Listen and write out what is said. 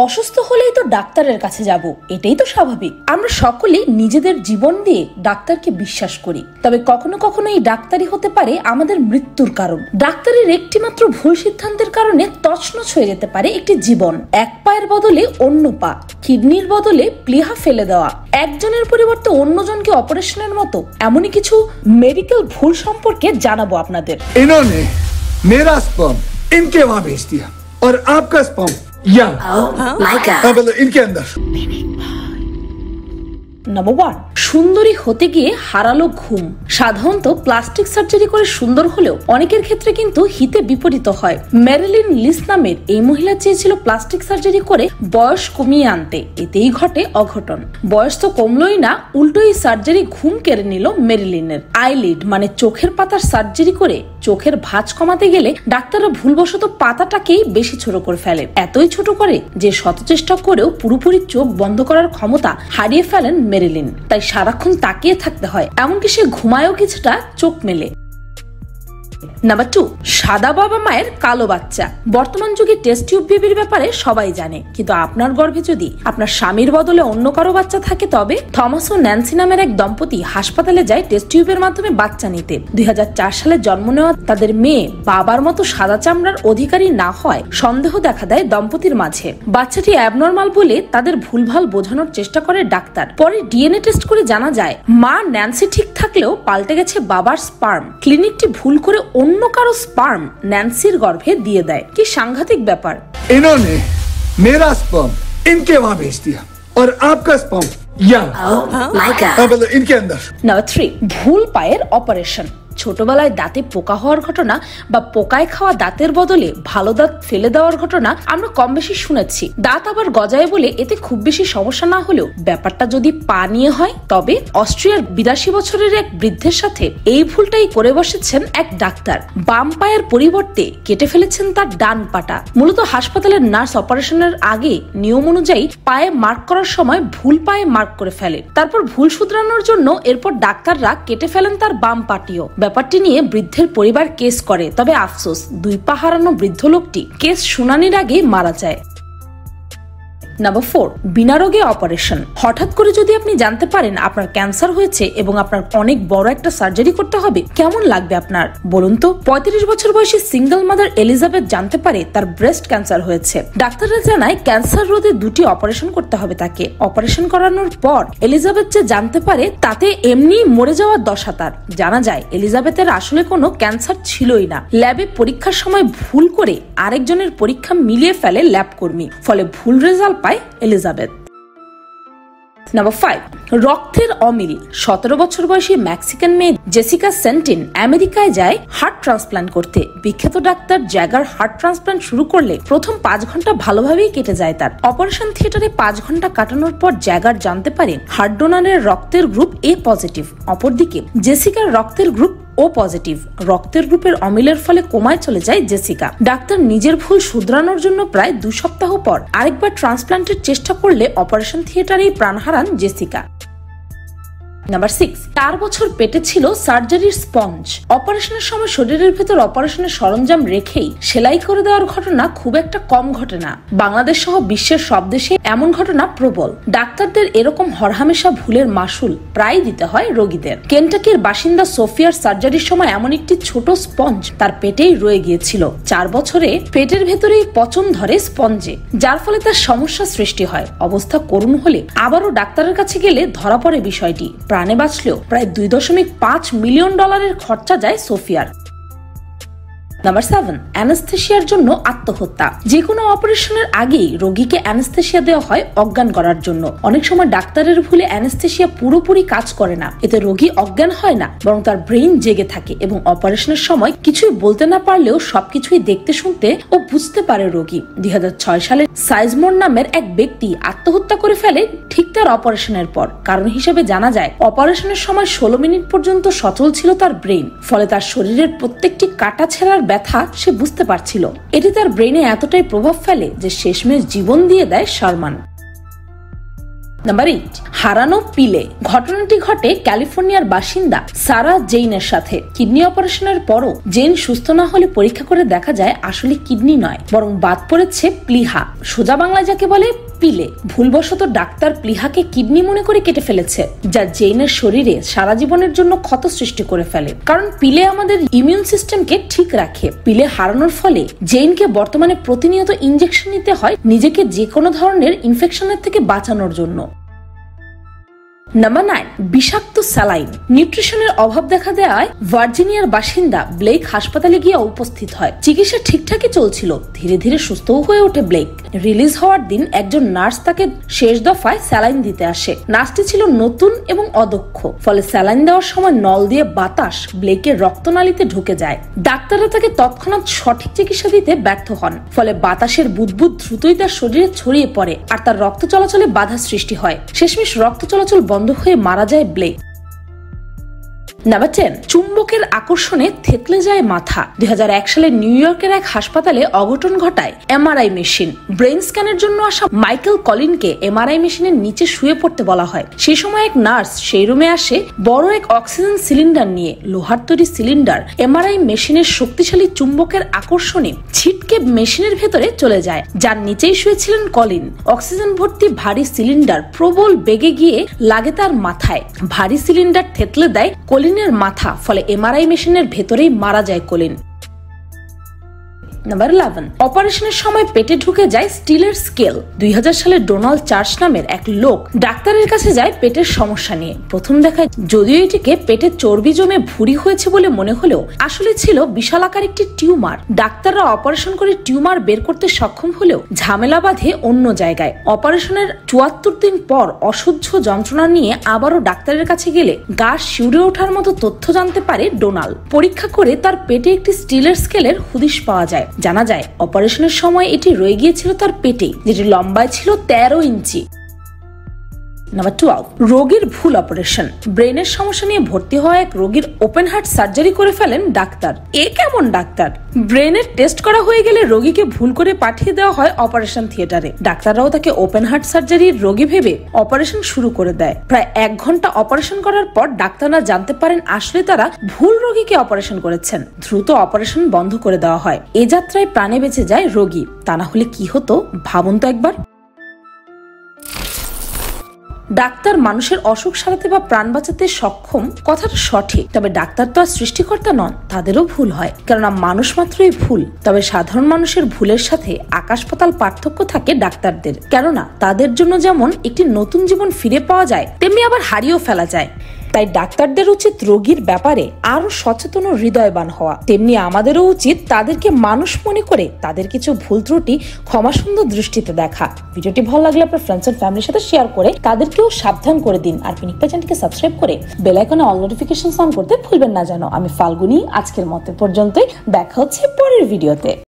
অসুস্থ হলেই তো ডাক্তারের কাছে যাব, এটাই তো স্বাভাবিক। আমরা সকলেই নিজেদের জীবন দিয়ে ডাক্তারকে বিশ্বাস করি, তবে কখনো কখনো এই ডাক্তারই হতে পারে আমাদের মৃত্যুর কারণ। ডাক্তারের একটি মাত্র ভুল সিদ্ধান্তের কারণে তছনছ হয়ে যেতে পারে একটি জীবন। এক পায়ের বদলে অন্য পা, কিডনির বদলে প্লিহা ফেলে দেওয়া, একজনের পরিবর্তে অন্যজনকে অপারেশনের মতো এমনই কিছু মেডিকেল ভুল সম্পর্কে জানাবো আপনাদের। इन्होंने मेरा स्पर्म इनके वहां भेज दिया और आपका स्पर्म इनके अंदर। নাম্বার 1, সুন্দরী হতে গিয়ে হারালো ঘুম। সাধারণত প্লাস্টিক সার্জারি করে সুন্দর হলেও অনেকের ক্ষেত্রে কিন্তু হিতে বিপরীত হয়। ম্যারিলিন লিস নামের এই মহিলা চেয়েছিল প্লাস্টিক সার্জারি করে বয়স কমিয়ে আনতে, এতেই ঘটে অঘটন। বয়স তো কমলই না, উল্টো এই সার্জারি ঘুম কেড়ে নিল মেরিলিনের। আইলিড মানে চোখের পাতার সার্জারি করে চোখের ভাঁজ কমাতে গেলে ডাক্তাররা ভুলবশত পাতাটাকেই বেশি ছোট করে ফেলে। এতই ছোট করে যে শত চেষ্টা করেও পুরোপুরি চোখ বন্ধ করার ক্ষমতা হারিয়ে ফেলেন মেরিলিন। তাই সারাক্ষণ তাকিয়ে থাকতে হয়, এমনকি সে ঘুমায়ও কিছুটা চোখ মেলে। নাম্বার 2, সাদা বাবা মায়ের কালো বাচ্চা। বর্তমান যুগে টেস্ট টিউব বেবির ব্যাপারে সবাই জানে, কিন্তু আপনার গর্ভে যদি আপনার স্বামীর বদলে অন্য কারো বাচ্চা থাকে, তবে থমাস ও ন্যান্সি নামের এক দম্পতি হাসপাতালে যায় টেস্ট টিউবের মাধ্যমে বাচ্চা নিতে। 2004 সালে জন্ম নেওয়া তাদের মেয়ে বাবার মতো সাদা চামড়ার অধিকারী না হয় সন্দেহ দেখা দেয় দম্পতির মাঝে। বাচ্চাটি অ্যাবনর্মাল বলে তাদের ভুলভাল বোঝানোর চেষ্টা করে ডাক্তার। পরে ডিএনএ টেস্ট করে জানা যায় মা ন্যান্সি ঠিক থাকলেও পাল্টে গেছে বাবার স্পার্ম। ক্লিনিকটি ভুল করে অন্য কারো স্পার্ম ন্যান্সির গর্ভে দিয়ে দেয়। কি সাংঘাতিক ব্যাপার। इन्होंने मेरा स्पर्म इनके वहां भेज दिया और आपका स्पर्म इनके अंदर। नाम्बार 3, ভুল পায়ের অপারেশন। ছোটবেলায় দাঁতে পোকা হওয়ার ঘটনা বা পোকায় খাওয়া দাঁতের বদলে ভালো দাঁত ফেলে দেওয়ার ঘটনা আমরা কম বেশি শুনেছি। দাঁত আবার গজায় বলে এতে খুব বেশি সমস্যা না হলেও ব্যাপারটা যদি পা নিয়ে হয়, তবে অস্ট্রিয়ার 82 বছরের এক বৃদ্ধের সাথে এই ভুলটাই করে বসেছেন এক ডাক্তার। বাম পায়ের পরিবর্তে কেটে ফেলেছেন তার ডান পাটা। মূলত হাসপাতালের নার্স অপারেশনের আগে নিয়ম অনুযায়ী পায়ে মার্ক করার সময় ভুল পায়ে মার্ক করে ফেলে। তারপর ভুল শুধরানোর জন্য এরপর ডাক্তাররা কেটে ফেলেন তার বাম পাটিও। ব্যাপারটি নিয়ে বৃদ্ধের পরিবার কেস করে, তবে আফসোস 2 পা হারানো বৃদ্ধ লোকটি কেস শুনানির আগে মারা যায়। নাম্বার 4, বিনা রোগে অপারেশন। হঠাৎ করে যদি আপনি জানতে পারেন আপনার ক্যান্সার হয়েছে এবং আপনার অনেক বড় একটা সার্জারি করতে হবে, কেমন লাগবে আপনার বলুন তো? 35 বছর বয়সী সিঙ্গেল মাদার এলিজাবেথ জানতে পারে তার ব্রেস্ট ক্যান্সার হয়েছে। ডাক্তাররা জানায় ক্যান্সার রোধে 2টি অপারেশন করতে হবে তাকে। অপারেশন করানোর পর এলিজাবেথ যে জানতে পারে তাতে এমনি মরে যাওয়ার দশা তার। জানা যায় এলিজাবেথের আসলে কোনো ক্যান্সার ছিলই না। ল্যাবে পরীক্ষার সময় ভুল করে আরেকজনের পরীক্ষা মিলিয়ে ফেলে ল্যাব কর্মী, ফলে ভুল রেজাল্ট পায় এলিজাবেথ। নাম্বার 5, রক্তের অমিল। 17 বছর বয়সী মেক্সিকান মেয়ে জেসিকা সেন্টিন আমেরিকায় যায় হার্ট ট্রান্সপ্লান্ট করতে। বিখ্যাত ডাক্তার জ্যাগার হার্ট ট্রান্সপ্লান্ট শুরু করলে প্রথম 5 ঘন্টা ভালোভাবেই কেটে যায় তার। অপারেশন থিয়েটারে 5 ঘন্টা কাটানোর পর জ্যাগার জানতে পারে হার্ট ডোনারের রক্তের গ্রুপ এ পজিটিভ। অপরদিকে জেসিকার রক্তের গ্রুপ ও পজিটিভ। রক্তের গ্রুপের অমিলের ফলে কোমায় চলে যায় জেসিকা। ডাক্তার নিজের ভুল শুধরানোর জন্য প্রায় 2 সপ্তাহ পর আরেকবার ট্রান্সপ্লান্টের চেষ্টা করলে অপারেশন থিয়েটারেই প্রাণ হারান জেসিকা। নাম্বার 6, 4 বছর পেটে ছিল সার্জারির স্পঞ্জ। অপারেশনের সময় শরীরের ভেতর অপারেশনের সরঞ্জাম রেখেই সেলাই করে দেওয়ার ঘটনা খুব একটা কম ঘটে না। বাংলাদেশ সহ বিশ্বের সব দেশে এমন ঘটনা প্রবল। ডাক্তারদের এরকম হরহামেশা ভুলের মাসুল প্রায় দিতে হয় রোগীদের। কেন্টাকির বাসিন্দা সোফিয়ার সার্জারির সময় এমন একটি ছোট স্পঞ্জ তার পেটেই রয়ে গিয়েছিল। 4 বছরে পেটের ভেতরেই পচন ধরে স্পঞ্জে, যার ফলে তার সমস্যা সৃষ্টি হয়। অবস্থা করুণ হলে আবারও ডাক্তারের কাছে গেলে ধরা পড়ে বিষয়টি। প্রাণে বাঁচলেও প্রায় $2.5 মিলিয়ন খরচা যায় সোফিয়ার। নাম্বার 7, অ্যানেস্থেশিয়ার জন্য আত্মহত্যা। যে কোনো অপারেশনের আগেই রোগীকে অ্যানেস্থেশিয়া দেওয়া হয় অজ্ঞান করার জন্য। অনেক সময় ডাক্তারের ভুলে অ্যানেস্থেশিয়া পুরোপুরি কাজ করে না। এতে রোগী অজ্ঞান হয় না, বরং তার ব্রেইন জেগে থাকে এবং অপারেশনের সময় কিছুই বলতে না পারলেও সবকিছুই দেখতে শুনতে ও বুঝতে পারে রোগী। 2006 সালে সাইজমোর নামের এক ব্যক্তি আত্মহত্যা করে ফেলে ঠিক তার অপারেশনের পর। কারণ হিসেবে জানা যায় অপারেশনের সময় 16 মিনিট পর্যন্ত সচল ছিল তার ব্রেইন, ফলে তার শরীরের প্রত্যেকটি কাটা ছেঁড়ার ব্যথা সে বুঝতে পারছিল। এটি তার ব্রেইনে এতটাই প্রভাব ফেলে যে শেষমেশ জীবন দিয়ে দেয় শারমান। নাম্বার 8, হারানো পিলে। ঘটনাটি ঘটে ক্যালিফোর্নিয়ার বাসিন্দা সারা জেইনের সাথে। কিডনি অপারেশনের পরও জেইন সুস্থ না হলে পরীক্ষা করে দেখা যায় আসলে কিডনি নয়, বরং বাদ পড়েছে প্লিহা, সোজা বাংলায় যাকে বলে পিলে। ভুলবশত ডাক্তার প্লিহাকে কিডনি মনে করে কেটে ফেলেছে, যা জেইনের শরীরে সারা জীবনের জন্য ক্ষত সৃষ্টি করে ফেলে। কারণ পিলে আমাদের ইমিউন সিস্টেমকে ঠিক রাখে। পিলে হারানোর ফলে জেইনকে বর্তমানে প্রতিনিয়ত ইনজেকশন নিতে হয় নিজেকে যে কোনো ধরনের ইনফেকশনের থেকে বাঁচানোর জন্য। নাম্বার 9, বিষাক্ত স্যালাইন। নিউট্রিশনের অভাব দেখা দেওয়ায় ভার্জিনিয়ার বাসিন্দা ব্লেক হাসপাতালে গিয়ে উপস্থিত হয়। চিকিৎসা ঠিকঠাকই চলছিল, ধীরে ধীরে সুস্থও হয়ে ওঠে ব্লেক। রিলিজ হওয়ার দিন একজন নার্স তাকে শেষ দফায় স্যালাইন দিতে আসে। নার্সটি ছিল নতুন এবং অদক্ষ, ফলে স্যালাইন দেওয়ার সময় নল দিয়ে বাতাস ব্লেকের রক্তনালীতে ঢুকে যায়। ডাক্তাররা তাকে তৎক্ষণাৎ সঠিক চিকিৎসা দিতে ব্যর্থ হন, ফলে বাতাসের বুদবুদ দ্রুতই তার শরীরে ছড়িয়ে পড়ে আর তার রক্ত চলাচলে বাধা সৃষ্টি হয়। শেষমেশ রক্ত চলাচল বন্ধ হয়ে মারা যায় ব্লেক। নাম্বার 10, চুম্বকের আকর্ষণে থেতলে যায় মাথা। 2001 সালে নিউ ইয়র্কের এক হাসপাতালে অঘটন ঘটায় এমআরআই মেশিন। ব্রেন স্ক্যানের জন্য আসা মাইকেল কলিনকে এমআরআই মেশিনের নিচে শুয়ে পড়তে বলা হয়। সেই সময় এক নার্স সেই রুমে আসে বড় এক অক্সিজেন সিলিন্ডার নিয়ে। লোহার তৈরি সিলিন্ডার এমআরআই মেশিনের শক্তিশালী চুম্বকের আকর্ষণে ছিটকে মেশিনের ভেতরে চলে যায়, যার নিচেই শুয়েছিলেন কলিন। অক্সিজেন ভর্তি ভারী সিলিন্ডার প্রবল বেগে গিয়ে লাগে তার মাথায়। ভারী সিলিন্ডার থেতলে দেয় কলিনের মাথা, ফলে এমআরআই মেশিনের ভেতরেই মারা যায় কলিন। নাম্বার 11, অপারেশনের সময় পেটে ঢুকে যায় স্টিলের স্কেল। 2000 সালে ডোনাল্ড চার্চ নামের এক লোক ডাক্তারের কাছে যায় পেটের সমস্যা নিয়ে। প্রথম দেখায় যদিও এটিকে পেটে চর্বি জমে ভুঁড়ি হয়েছে বলে মনে হলেও আসলে ছিল বিশালাকার একটি টিউমার। ডাক্তাররা অপারেশন করে টিউমার বের করতে সক্ষম হলেও ঝামেলা বাঁধে অন্য জায়গায়। অপারেশনের 74 দিন পর অসহ্য যন্ত্রণা নিয়ে আবারও ডাক্তারের কাছে গেলে গা শিউরে ওঠার মতো তথ্য জানতে পারে ডোনাল্ড। পরীক্ষা করে তার পেটে একটি স্টিলের স্কেলের হদিশ পাওয়া যায়। জানা যায় অপারেশনের সময় এটি রয়ে গিয়েছিল তার পেটে, যেটি লম্বায় ছিল 13 ইঞ্চি। নাম্বার 12, রোগীর ভুল অপারেশন। ব্রেনের সমস্যা নিয়ে ভর্তি হওয়া এক রোগীর ওপেন হার্ট সার্জারি করে ফেলেন ডাক্তার। এ কেমন ডাক্তার? ব্রেনের টেস্ট করা হয়ে গেলে রোগীকে ভুল করে পাঠিয়ে দেওয়া হয় অপারেশন থিয়েটারে। ডাক্তাররাও তাকে ওপেন হার্ট সার্জারির রোগী ভেবে অপারেশন শুরু করে দেয়। প্রায় 1 ঘন্টা অপারেশন করার পর ডাক্তাররা জানতে পারেন আসলে তারা ভুল রোগীকে অপারেশন করেছেন। দ্রুত অপারেশন বন্ধ করে দেওয়া হয়। এ যাত্রায় প্রাণে বেঁচে যায় রোগী। তা না হলে কি হতো ভাবুন তো একবার। ডাক্তার মানুষের অসুখ সারাতে বা প্রাণ বাঁচাতে সক্ষম, কথাটা সঠিক। তবে ডাক্তার তো আর সৃষ্টিকর্তা নন, তাদেরও ভুল হয়, কেননা মানুষ মাত্রই ভুল। তবে সাধারণ মানুষের ভুলের সাথে আকাশ পাতাল পার্থক্য থাকে ডাক্তারদের, কেননা তাদের জন্য যেমন একটি নতুন জীবন ফিরে পাওয়া যায়, তেমনি আবার হারিয়েও ফেলা যায়। তাই ডাক্তারদের উচিত রোগীর ব্যাপারে আরো সচেতন ও হৃদয়বান হওয়া। তেমনি আমাদেরও উচিত তাদেরকে মানুষ মনে করে তাদের কিছু ভুল ত্রুটি ক্ষমাসুন্দর দৃষ্টিতে দেখা। ভিডিওটি ভালো লাগলে আপনার ফ্রেন্ডস এন্ড ফ্যামিলির সাথে শেয়ার করে তাদেরকেও সাবধান করে দিন। আর পিনিক চ্যানেলটিকে সাবস্ক্রাইব করে বেল আইকনে অল নোটিফিকেশন অন করতে ভুলবেন না যেন। আমি ফাল্গুনি, আজকের মতো পর্যন্তই। দেখা হচ্ছে পরের ভিডিওতে।